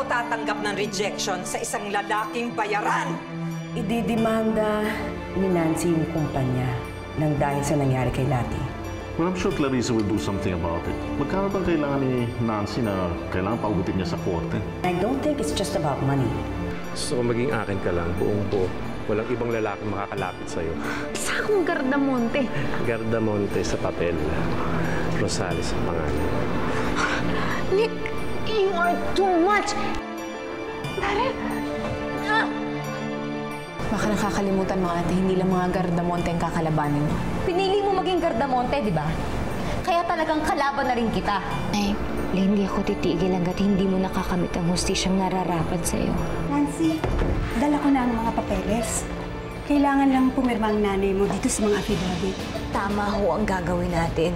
ako tatanggap ng rejection sa isang lalaking bayaran. Ididimanda ni Nancy yung kumpanya nang dahil sa nangyari kay Lati. Well, I'm sure Clarissa will do something about it. Magkano bang kailangan ni Nancy na kailangan paugutin niya sa korte? I don't think it's just about money. Gusto ko maging akin ka lang, buong buo. Walang ibang lalaki makakalapit sa'yo. Isa akong Gardamonte. Gardamonte sa papel. Rosales sa pangalan. Nick, you are too much! Darren! Baka nakakalimutan mo, ate, hindi lang mga Gardamonte ang kakalabanin mo. Pinili mo maging Gardamonte, di ba? Kaya talagang kalaban na rin kita. Ay, hindi ako titigil hanggat hindi mo nakakamit ang hustisyang nararapat sa'yo. Nancy, dala ko na ang mga papeles. Kailangan lang pumirma ang nanay mo dito sa mga affidavit. Tama ho ang gagawin natin.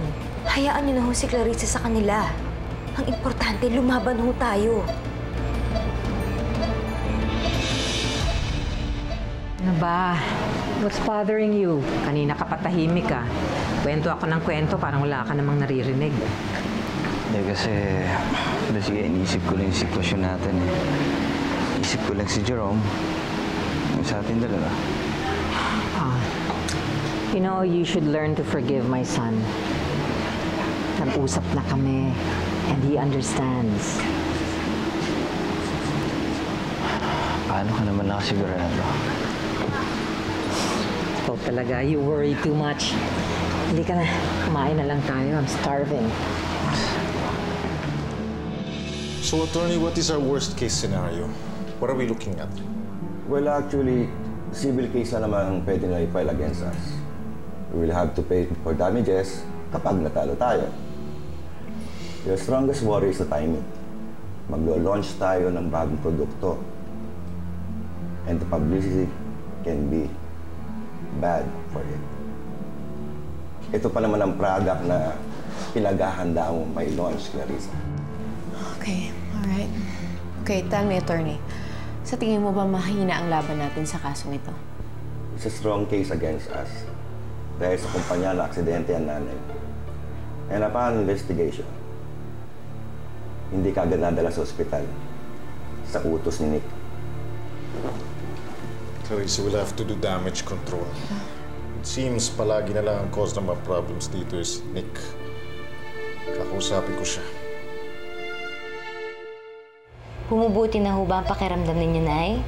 Hayaan niyo na ho si Clarissa sa kanila. Ang importante, lumaban ho tayo. Ano ba? What's bothering you? Kanina ka patahimik ka. Kwento ako ng kwento, parang wala ka namang naririnig. Hindi kasi, inisip ko lang yung sitwasyon natin eh. Isip ko lang si Jerome, yung sa atin dalawa. You know, you should learn to forgive my son. Nag-usap na kami, and he understands. Paano ka naman nakasigurado? Ikaw talaga, you worry too much. Hindi ka na, kumain na lang tayo. I'm starving. So, attorney, what is our worst-case scenario? What are we looking at? Well, actually, civil case na naman ang pwede na i-file against us. We will have to pay for damages kapag natalo tayo. Your strongest worry is the timing. Maglo-launch tayo ng bagong produkto. And the publicity can be bad for it. Ito pa naman ang product na pinaghahanda mo may launch, Clarissa. Okay, alright. Okay, tell me, attorney. Sa tingin mo ba mahina ang laban natin sa kasong ito? It's a strong case against us. Dahil sa kumpanya na aksidente ang nanay. And upon investigation, hindi ka agad nadala sa ospital sa utos ni Nick. Clarissa, we'll have to do damage control. It seems palagi na lang ang cause ng mga problems dito is Nick. Kakausapin ko siya. Bumubuti na ho ba ang pakiramdam ninyo, Nay?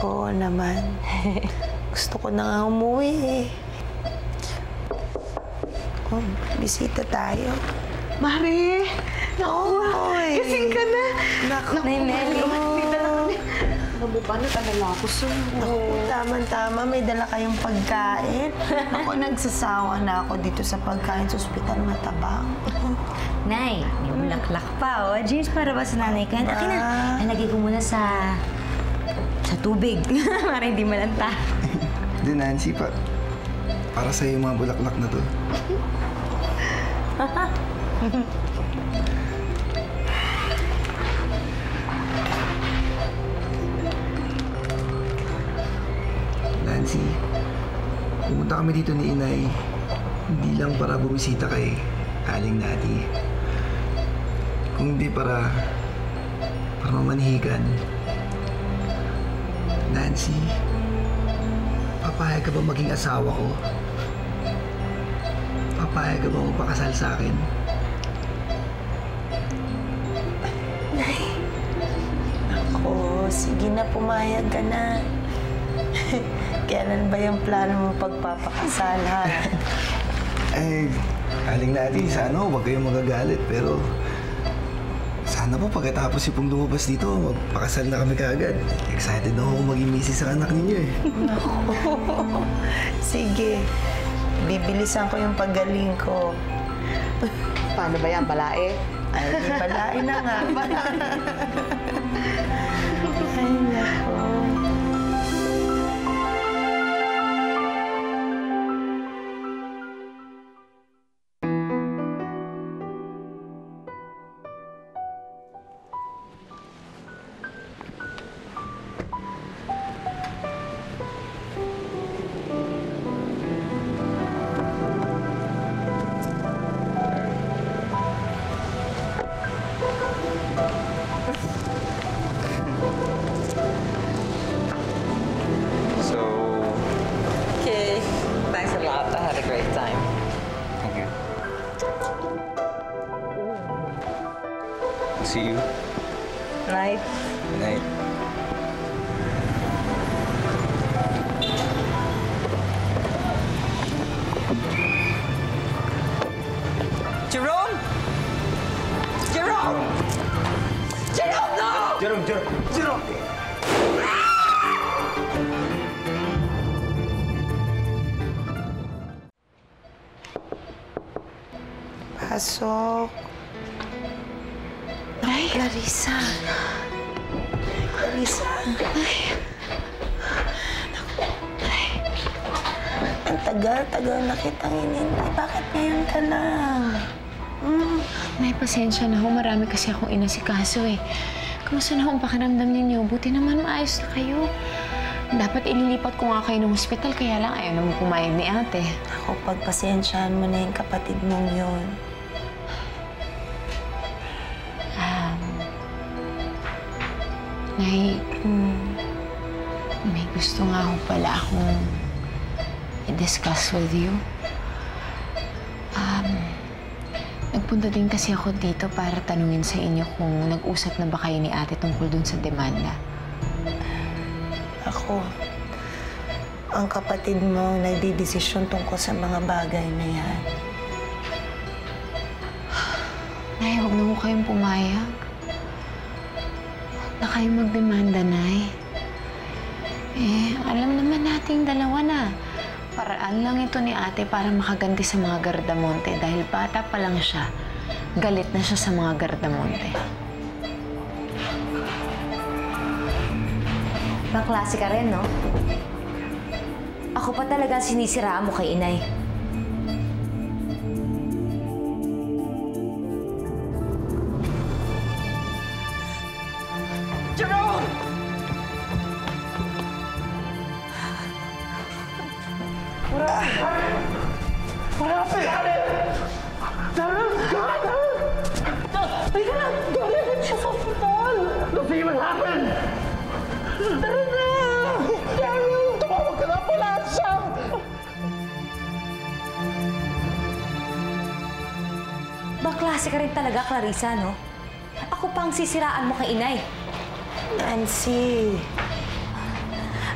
Oo naman. Gusto ko na nga umuwi eh. Oh, bisita tayo. Mare! Oy! Kasing ka na! Naku, Nay Nelly. Dito na kami. Mabubanot ang ako sa Naku, tama-tama. May dala kayong pagkain. Ako, nagsasawa na ako dito sa pagkain sa ospital matabang. Nay, may bulaklak pa, oh. James, para ba sa nanay ko? Akin na. Nalagay ko muna sa tubig. Para hindi malanta. Hindi, Nancy, para sa'yo yung mga bulaklak na to. Nancy, pumunta kami dito ni Inay. Hindi lang para bumisita kay Aling Nati. Kung hindi para mamanhigan. Nancy, papayag ka ba maging asawa ko? Papayag ka ba magpakasal sa akin? Nay, ako, sige na, pumayag ka na. Kailan ba yung plano mo pagpapakasal, ha? Eh, Aling Nati, sana huwag kayong magagalit, pero sana po pagkatapos yung lumabas dito, magpakasal na kami kaagad. Excited na ako maging misis sa anak ninyo eh. Naku. Sige, bibilisan ko yung paggaling ko. Paano ba yan, balae? Ay, balain na nga. Ay, naku. See you. Night. Good night. Jerome! Jerome! Jerome, no! Jerome! Pasok. Ay, Clarissa. Clarissa. Ay. Ang tagal-tagal na kitang inintay. Bakit ngayon ka lang? Nay, pasensya na ho. Marami kasi akong inasikaso eh. Kamusta na ho ang pakiramdam ninyo? Buti naman maayos na kayo. Dapat ililipat ko nga kayo ng hospital, kaya lang ayaw naman pumayag ni ate. Ako, pagpasensyahan mo na yung kapatid mong yun. Nay, may gusto nga ho pala akong i-discuss with you. Nagpunta din kasi ako dito para tanungin sa inyo kung nag-usap na ba kayo ni ate tungkol dun sa demanda. Ako, ang kapatid mo nagdidesisyon tungkol sa mga bagay na yan. Nay, huwag na ho kayong pumayag. Huwag na kayong magdemanda, Nay. Alam naman nating dalawa na. Paraan lang ito ni ate para makaganti sa mga Gardamonte dahil bata pa lang siya. Galit na siya sa mga Gardamonte. Maklase ka rin, no? Ako pa talaga sinisiraan mo kay inay. Jerome! What happened? Daryl! Halika na! Daryl! Siya sa hospital! Nothing even happened! Tara na! Daryl! Tumawag ka na pala siya! Baklase ka rin talaga, Clarissa, no? Ako pa ang sisiraan mo kay inay. Nancy!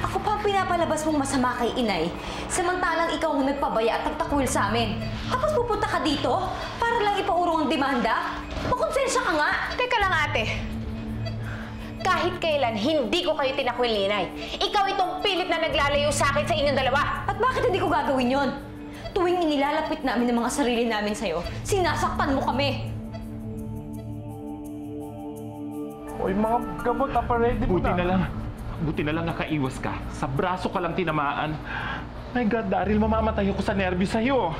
Ako pa ang pinapalabas mong masama kay inay, samantalang ikaw ang nagpabaya at nagtakwil sa amin. Tapos pupunta ka dito para lang ipaurong ang demanda? Makonsensya ka nga! Teka lang, ate. Kahit kailan, hindi ko kayo tinakwil ni inay. Ikaw itong pilit na naglalayo sa akin sa inyong dalawa. At bakit hindi ko gagawin yon? Tuwing inilalapit namin ang mga sarili namin sa'yo, sinasaktan mo kami. Uy, mga gamot na pa-ready mo na. Buti na lang nakaiwas ka. Sa braso ka lang tinamaan. My God, Daryl, mamamatay ako sa nervyos sa'yo.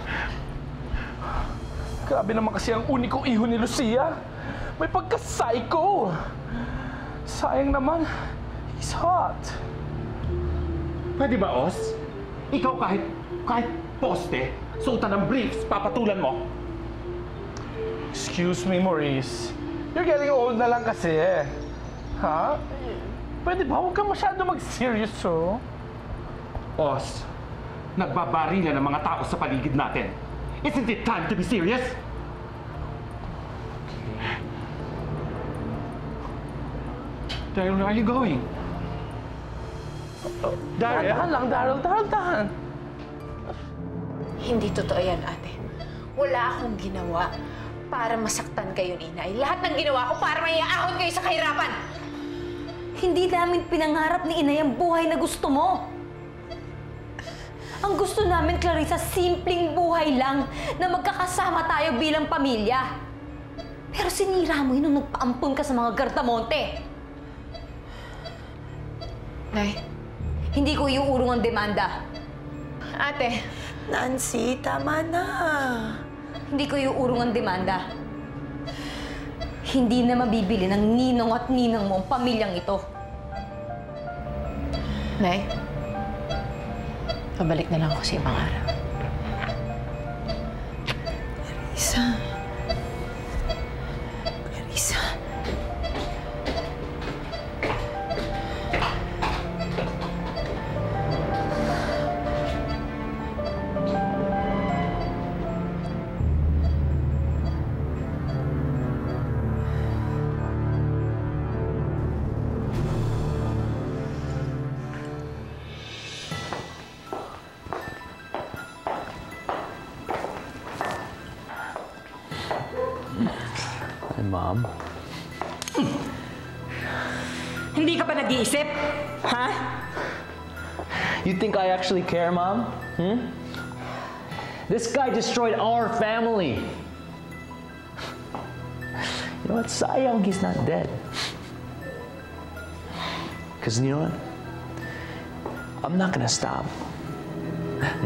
Grabe naman kasi ang unikong iho ni Lucia. May pagka-psycho. Sayang naman, he's hot. Pwede ba, Os? Ikaw kahit poste, suotan ng briefs, papatulan mo. Excuse me, Maurice. You're getting old na lang kasi eh. Ha? Pwede ba? Huwag ka masyado mag-serious, oh. Os, nagbabarilan ng mga tao sa paligid natin. Isn't it time to be serious? Daryl, where are you going? Daryl? Dahan lang, Daryl. Dahan. Hindi totoo yan, ate. Wala akong ginawa para masaktan kayo ni inay. Lahat ng ginawa ko para maiaahon kayo sa kahirapan. Hindi namin pinangarap ni inay ang buhay na gusto mo. Ang gusto namin, Clarissa, simpleng buhay lang na magkakasama tayo bilang pamilya. Pero sinira mo yun nung nagpaampon ka sa mga Gardamonte. Nay, hindi ko iuurong ang demanda. Ate. Nancy, tama na. Hindi ko iuurong ang demanda. Hindi na mabibili ng ninong at ninang mo ang pamilyang ito. Nay, pabalik na lang ako sa ibang araw. Clarissa. Clarissa. Hi, Mom. Hindi ka ba nag-iisip? Ha? You think I actually care, Mom? This guy destroyed our family. You know what? Sayang he's not dead. Because you know what? I'm not gonna stop.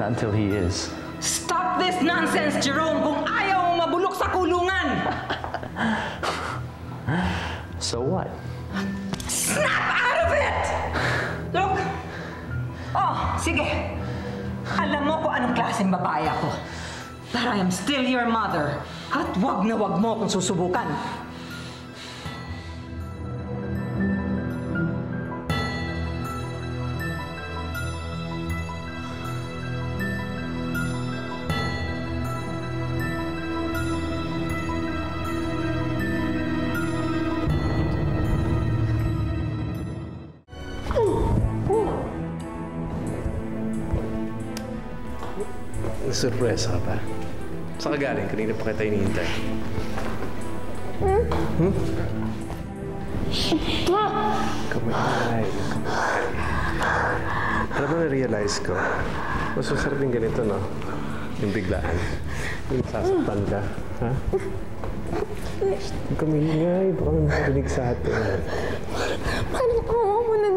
Not until he is. Stop this nonsense, Jerome! Kung ayaw mo mabulok sa kulungan! So what? Snap out of it! Look! Oh, sige. Alam mo kung anong klaseng babae ako. But I am still your mother. At wag na wag mo akong susubukan. Surprise ka pa. Saan ka galing? Kanina pa kita hinihintay. Kamay. Alam mo, na-realize ko, mas masarap yung ganito, no? Yung biglaan. Yung sasaktan ka. Ha? Huwag kami ingay. Baka may marinig sa atin. Paano ka mamamunan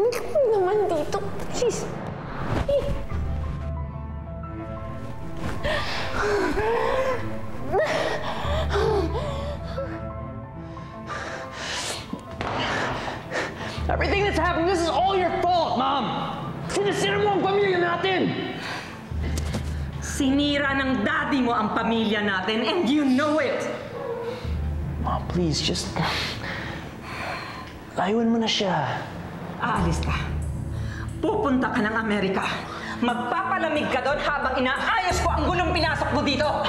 naman dito? Please. Everything that's happening, this is all your fault, Mom! Sinasira mo ang pamilya natin! Sinira ng daddy mo ang pamilya natin and you know it! Mom, please, just... layuan mo na siya. Aalis ka. Pupunta ka ng Amerika. Magpapalamig ka doon habang inaayos ko ang gulong pinasok mo dito.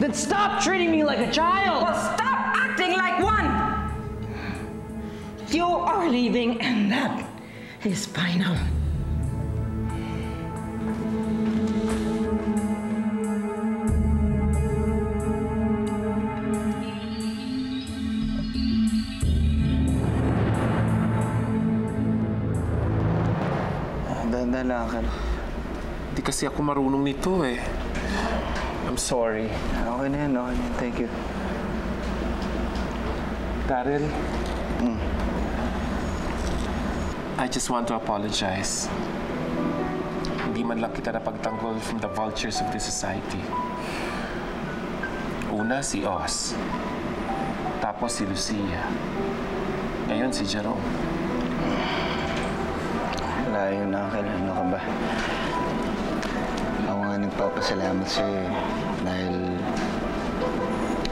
Then stop treating me like a child! Well, stop acting like one! You are leaving and that is final. Dahan-dahan lang, Uncle. Hindi kasi ako marunong nito eh. I'm sorry. Okay na yan, okay na yan. Thank you. Daryl? I just want to apologize. Hindi man lang kita napagtanggol from the vultures of this society. Una, si Oz. Tapos si Lucia. Ngayon, si Jerome. Wala yun, Uncle. Ano ka ba? Ako nga nagpapasalamat sa'yo eh. Dahil,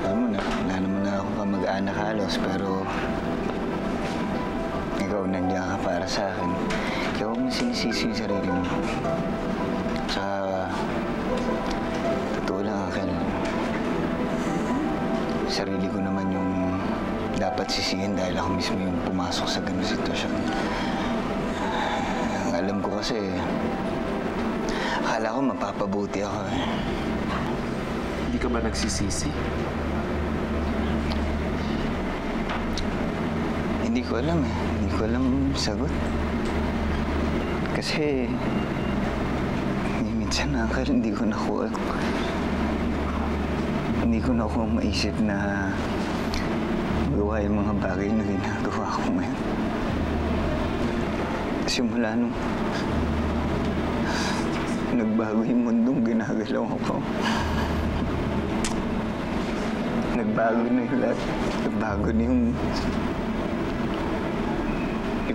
alam mo na, wala naman na ako kamag-anak halos, pero ikaw nandiyan ka para sa akin. Kaya huwag mo sinisisi yung sarili mo. Tsaka, totoo lang, Uncle. Sarili ko naman yung dapat sisihin dahil ako mismo yung pumasok sa ganung sitwasyon. Ang alam ko kasi, akala ko mapapabuti ako eh. Hindi ka ba nagsisisi? Hindi ko alam eh. Hindi ko alam sagot. Kasi, minsan na hindi ko nakuha. Hindi ko nakuha maisip na magawa yung mga bagay na ginagawa ko ngayon. Simula nung nagbago yung mundong ginagalaw ko. Nagbago na yung lahat. Nagbago na yung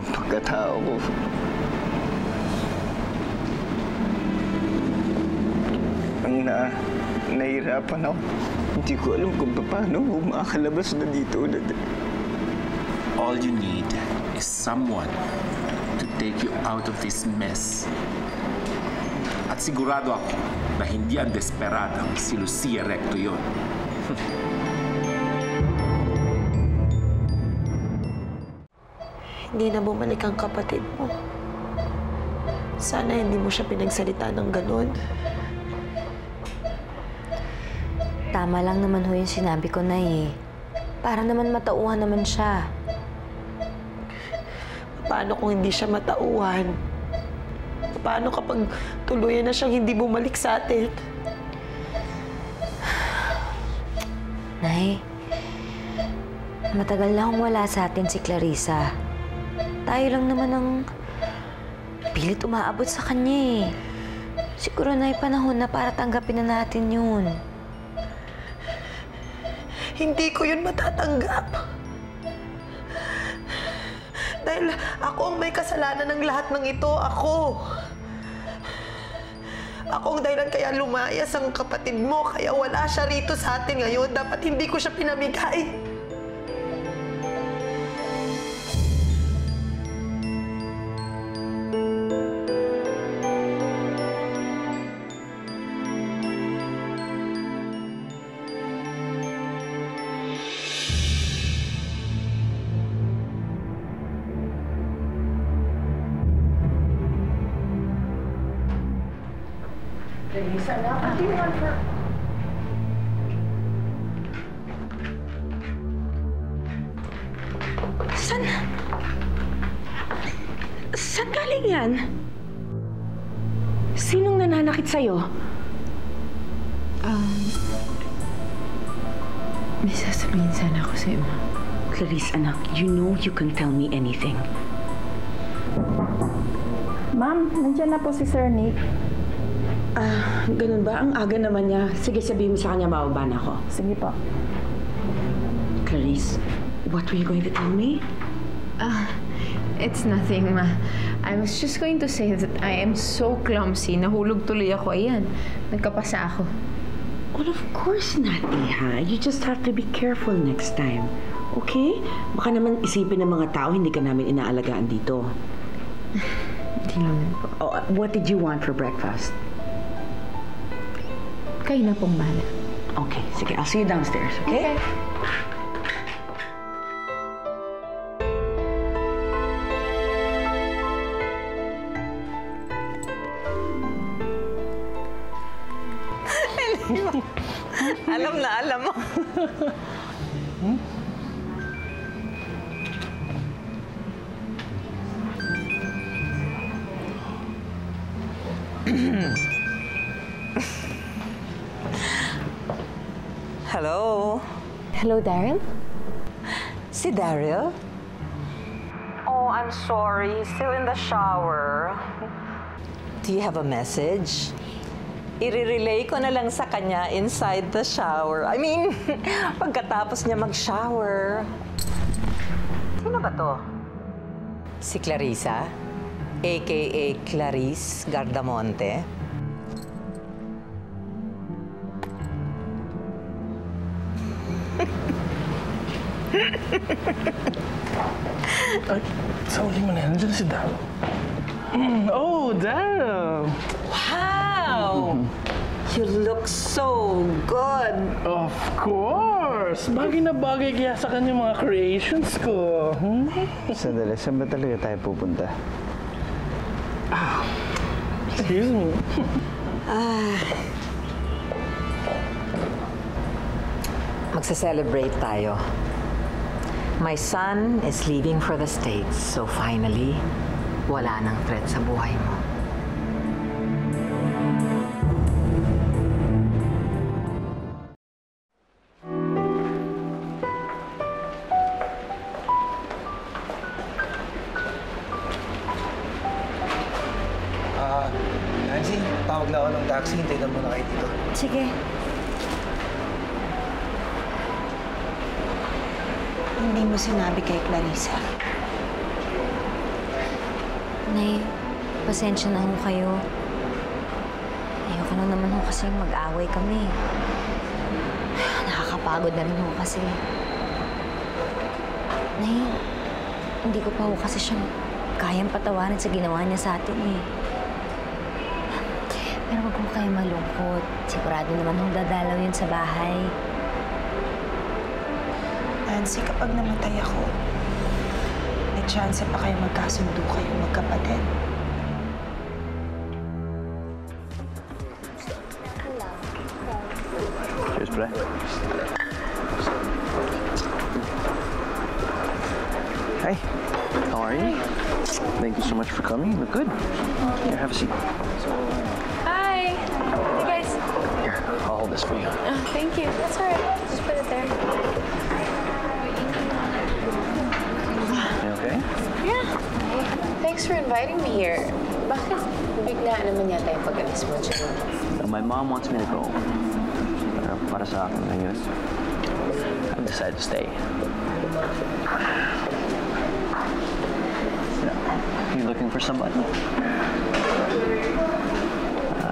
pagkatao ko. Ang nahihirapan ako. Hindi ko alam kung paano ako makakalabas na dito ulit. All you need is someone to take you out of this mess. At sigurado ako na hindi ang desperadang si Lucia Recto yun. Hindi na bumalik ang kapatid mo. Sana hindi mo siya pinagsalita ng ganun. Tama lang naman ho yung sinabi ko na eh. Para naman matauhan naman siya. Paano kung hindi siya matauhan? Paano kapag tuluyan na siyang hindi bumalik sa atin? Nay, matagal na akong wala sa atin si Clarissa. Tayo lang naman ang pilit umaabot sa kanya eh. Siguro na panahon na para tanggapin na natin yun. Hindi ko yun matatanggap. Dahil ako ang may kasalanan ng lahat ng ito. Ako ang dahilan kaya lumayas ang kapatid mo. Kaya wala siya rito sa atin ngayon. Dapat hindi ko siya pinamigay. Clarissa, anak, what do you want for... Saan galing yan? Sinong nananakit sa'yo? May sasabihin sana ako sa'yo, Ma. Clarice, anak, you know you can tell me anything. Ma'am, nandiyan na po si Sir Nick. Ganun ba? Ang aga naman niya. Sige, sabihin mo sa kanya, bababa na ako. Sige po. Clarice, what were you going to tell me? It's nothing, Ma. I was just going to say that I am so clumsy. Nahulog tuloy ako. Ayan, nagkapasa ako. Well, of course not, Iha. You just have to be careful next time. Okay? Baka naman isipin ng mga tao hindi ka namin inaalagaan dito. Hindi naman po. Oh, what did you want for breakfast? Kayo na pong bahala. Okay, sige. I'll see you downstairs, okay? Alam mo. Hello? Hello, Daryl? Si Daryl? Oh, I'm sorry. Still in the shower. Do you have a message? I-relay ko na lang sa kanya inside the shower. I mean, pagkatapos niya mag-shower. Sino ba to? Si Clarissa, a.k.a. Clarice Gardamonte. Sauli mo na yan. Nandiyan si Daryl. Oh, Daryl! Wow! You look so good. Of course! Bagay na bagay kaya sa kanya mga creations ko. Sandali, saan ba talaga tayo pupunta? Excuse me. Magsa-celebrate tayo. My son is leaving for the States, so finally, wala nang threat sa buhay mo. Nancy, tawag na ako ng taxi. Hintayin na muna kayo dito. Sige. Hindi mo sinabi kay Clarissa. Nay, pasensya na ho kayo. Ayoko na naman ho kasi mag-away kami. Nakakapagod na rin ho kasi. Nay, hindi ko pa ho kasi siya kayang patawarin sa ginawa niya sa atin eh. Pero wag mo kayo malungkot. Sigurado naman hong dadalaw yun sa bahay. Nancy, kapag namatay ako, may chance pa kayo magkasundo kayo magkapatid. Cheers, pre. Hi. How are you? Thank you so much for coming. You look good. Here, have a seat. Hi. Hey, guys. Here, I'll hold this for you. Thank you. That's all right. Just put it there. You okay? Yeah. Thanks for inviting me here. Bakit bigla naman yata yung pag-alis mo dyan? My mom wants me to go. Pero para sa akin ngayon, I've decided to stay. You looking for somebody?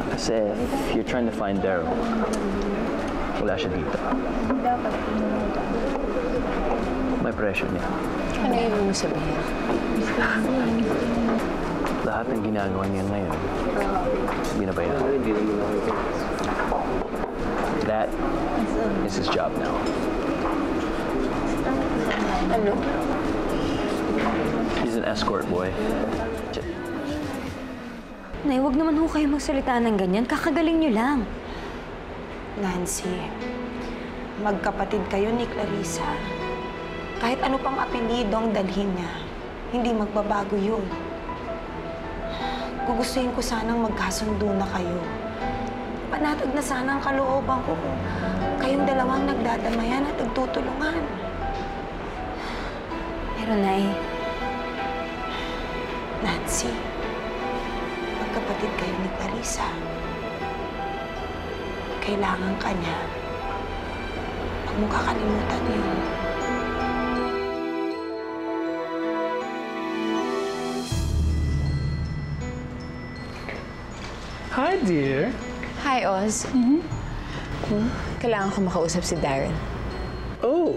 Kasi if you're trying to find Daryl, wala siya dito. May pressure niya. Ano yung mo sabihin? Lahat ng ginagawa niya ngayon, binabayaran. That is his job now. Ano? He's an escort boy. Nay, huwag naman ho kayo magsalita ng ganyan. Kakagaling nyo lang. Nancy, magkapatid kayo ni Clarissa. Kahit ano pang apelido ang dalhin niya, hindi magbabago yun. Gugustuhin ko sanang magkasundo na kayo. Panatag na sana ang kalooban ko kung kayong dalawang nagdadamayan at nagtutulungan. Pero, Nay, Nancy, magkapatid kayo ni Clarissa. Kailangan ka niya. Huwag mong kakalimutan yun. Hi, dear. Hi, Oz. Kailangan ko makausap si Darren. Oh,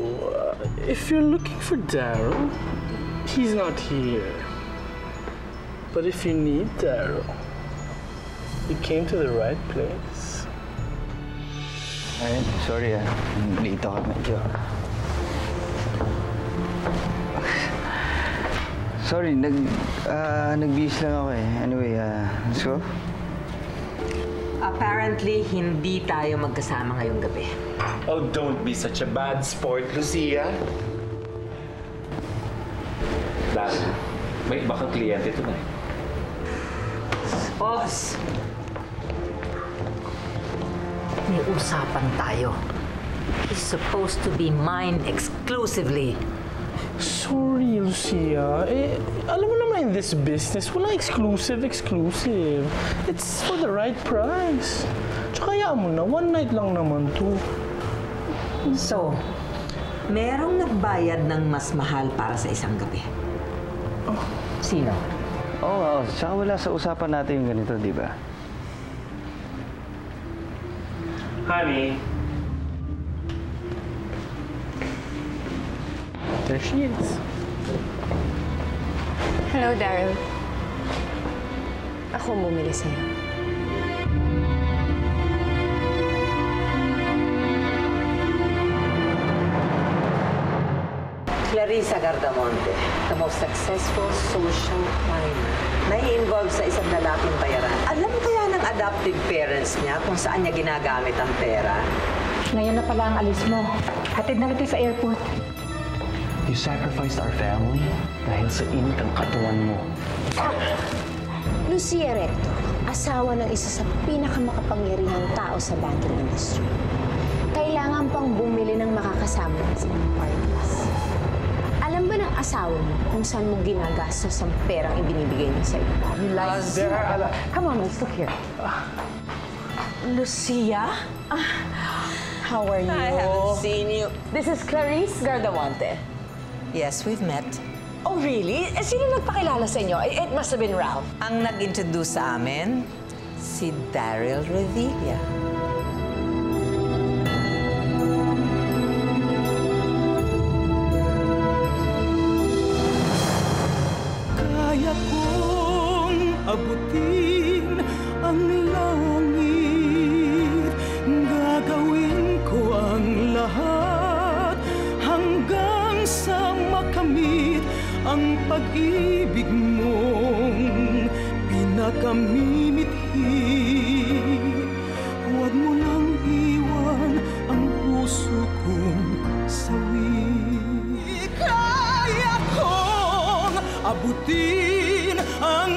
if you're looking for Daryl, he's not here. But if you need Daryl, you came to the right place. Ay, sorry late ako medyo. Sorry, nag-busy lang ako eh. Anyway, let's go. Apparently, hindi tayo magkasama ngayong gabi. Oh, don't be such a bad sport, Lucia. Dahil, may iba kang kliyente tonight. Boss! May usapan tayo. It's supposed to be mine exclusively. Sorry, Lucia. Alam mo naman in this business, wala exclusive. It's for the right price. Tsaka kaya mo na, one night lang naman to. So, merong nagbayad ng mas mahal para sa isang gabi. Sino? Oo, tsaka wala sa usapan natin yung ganito, di ba? Honey. There she is. Hello, Daryl. Ako ang bumili sa'yo. Clarissa Gardamonte, the most successful social climber. Nai-involve sa isang lalaking bayaran. Alam kaya ng adoptive parents niya kung saan niya ginagamit ang pera? Ngayon na pala ang alis mo. Hatid na kita sa airport. You sacrificed our family dahil sa init ang katawan mo. Lucia Recto, asawa ng isa sa pinakamakapangyarihang tao sa banking industry. Kailangan pang bumili ng makakasama sa mga parties. Alam ba ng asawa mo kung saan mo ginagastos ang perang ibinibigay niya sa'yo? You like Come on, let's look here. Lucia? How are you? I haven't seen you. This is Clarice Gardamonte. Yes, we've met. Oh, really? Sino nagpakilala sa inyo? It must have been Ralph. Ang nag-introduce sa amin, si Daryl Revilla. Kaya kong abutin ang langit, gagawin ko ang lahat hanggang sa makamit ang pag-ibig mong pinakamimithi. Huwag mo lang iwan ang puso kong sawi. Kaya kong abutin ang